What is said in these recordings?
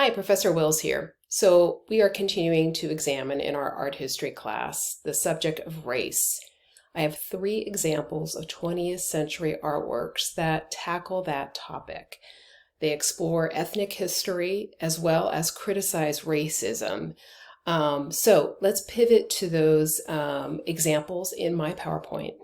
Hi, Professor Wills here. So we are continuing to examine in our art history class the subject of race. I have 3 examples of 20th century artworks that tackle that topic. They explore ethnic history as well as criticize racism. So let's pivot to those examples in my PowerPoint.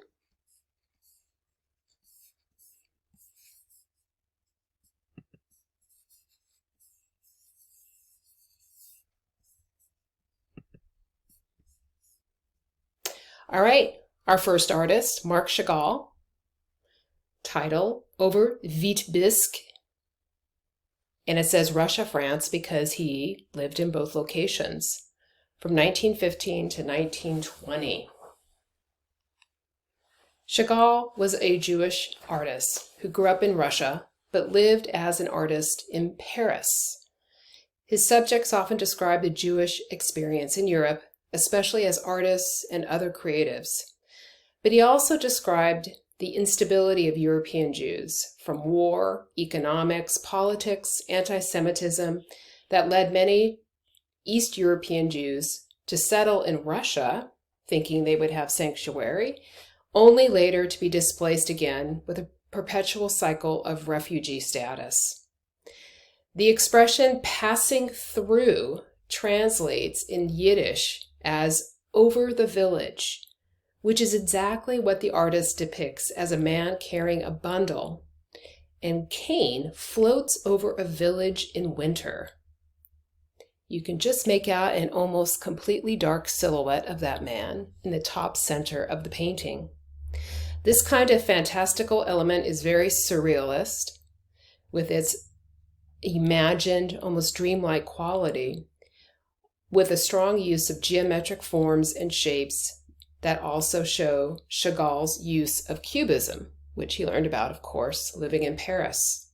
All right, our first artist, Marc Chagall, title Over Vitebsk, and it says Russia, France because he lived in both locations from 1915 to 1920. Chagall was a Jewish artist who grew up in Russia but lived as an artist in Paris. His subjects often describe the Jewish experience in Europe, especially as artists and other creatives. But he also described the instability of European Jews from war, economics, politics, anti-Semitism that led many East European Jews to settle in Russia, thinking they would have sanctuary, only later to be displaced again with a perpetual cycle of refugee status. The expression passing through translates in Yiddish as over the village, which is exactly what the artist depicts as a man carrying a bundle, and Cain floats over a village in winter. You can just make out an almost completely dark silhouette of that man in the top center of the painting. This kind of fantastical element is very surrealist, with its imagined, almost dreamlike quality, with a strong use of geometric forms and shapes that also show Chagall's use of Cubism, which he learned about, of course, living in Paris.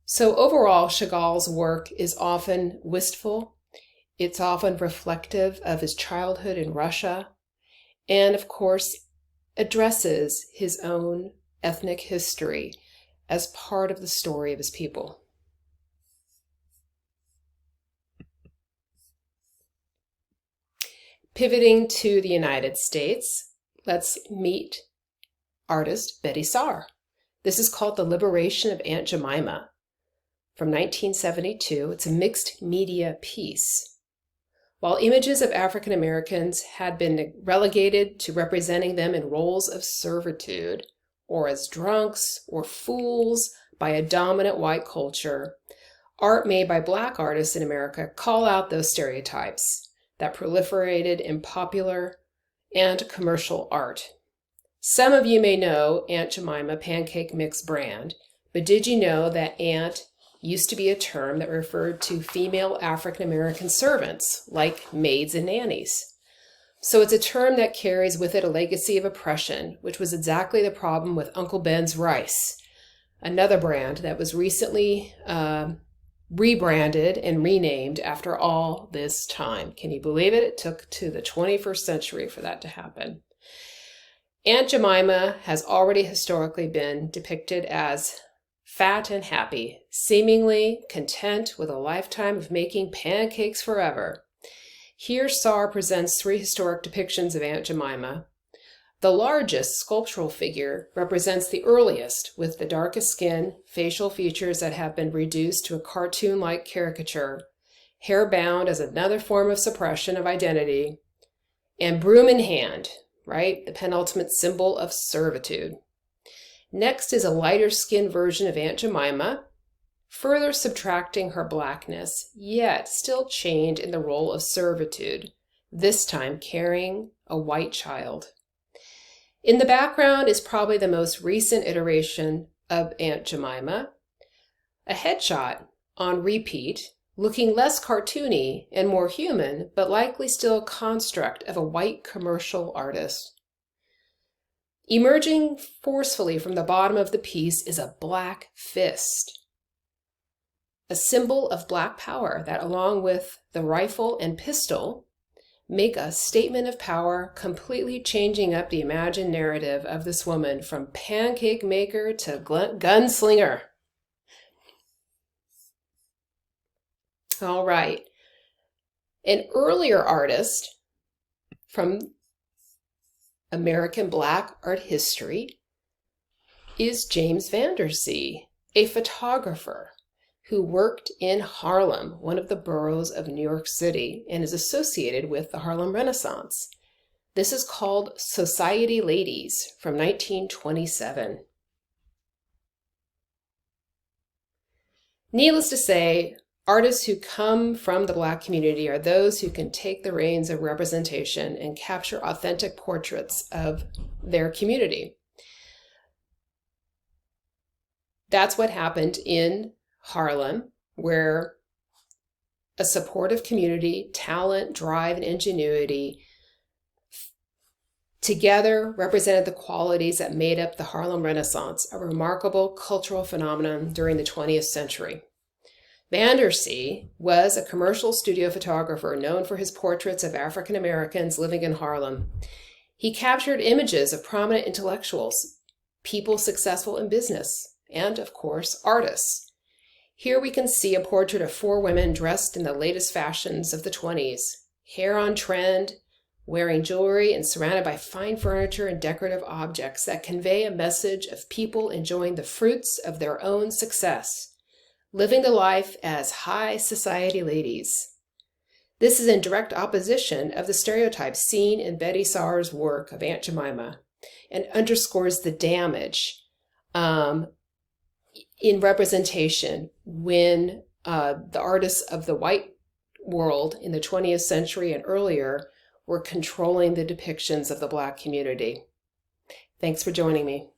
So overall, Chagall's work is often wistful. It's often reflective of his childhood in Russia, and of course, addresses his own ethnic history as part of the story of his people. Pivoting to the United States, let's meet artist Betty Tsar. This is called The Liberation of Aunt Jemima from 1972. It's a mixed media piece. While images of African Americans had been relegated to representing them in roles of servitude, or as drunks or fools by a dominant white culture, art made by Black artists in America call out those stereotypes that proliferated in popular and commercial art. Some of you may know Aunt Jemima pancake mix brand, but did you know that aunt used to be a term that referred to female African American servants, like maids and nannies? So it's a term that carries with it a legacy of oppression, which was exactly the problem with Uncle Ben's Rice, another brand that was recently rebranded and renamed after all this time. Can you believe it? It took to the 21st century for that to happen. Aunt Jemima has already historically been depicted as fat and happy, seemingly content with a lifetime of making pancakes forever. Here, Tsar presents 3 historic depictions of Aunt Jemima. The largest sculptural figure represents the earliest, with the darkest skin, facial features that have been reduced to a cartoon-like caricature, hair bound as another form of suppression of identity, and broom in hand, right? The penultimate symbol of servitude. Next is a lighter skinned version of Aunt Jemima, further subtracting her blackness, yet still chained in the role of servitude, this time carrying a white child. In the background is probably the most recent iteration of Aunt Jemima, a headshot on repeat, looking less cartoony and more human, but likely still a construct of a white commercial artist. Emerging forcefully from the bottom of the piece is a black fist, a symbol of Black power that, along with the rifle and pistol, make a statement of power, completely changing up the imagined narrative of this woman from pancake maker to gunslinger. All right. An earlier artist from American Black art history is James Vanderzee, a photographer who worked in Harlem, one of the boroughs of New York City, and is associated with the Harlem Renaissance. This is called Society Ladies from 1927. Needless to say, artists who come from the Black community are those who can take the reins of representation and capture authentic portraits of their community. That's what happened in Harlem, where a supportive community, talent, drive, and ingenuity together represented the qualities that made up the Harlem Renaissance, a remarkable cultural phenomenon during the 20th century. Vanderzee was a commercial studio photographer known for his portraits of African Americans living in Harlem. He captured images of prominent intellectuals, people successful in business, and, of course, artists. Here we can see a portrait of 4 women dressed in the latest fashions of the 20s, hair on trend, wearing jewelry, and surrounded by fine furniture and decorative objects that convey a message of people enjoying the fruits of their own success, living the life as high society ladies. This is in direct opposition of the stereotypes seen in Betty Tsar's work of Aunt Jemima, and underscores the damage in representation when the artists of the white world in the 20th century and earlier were controlling the depictions of the Black community. Thanks for joining me.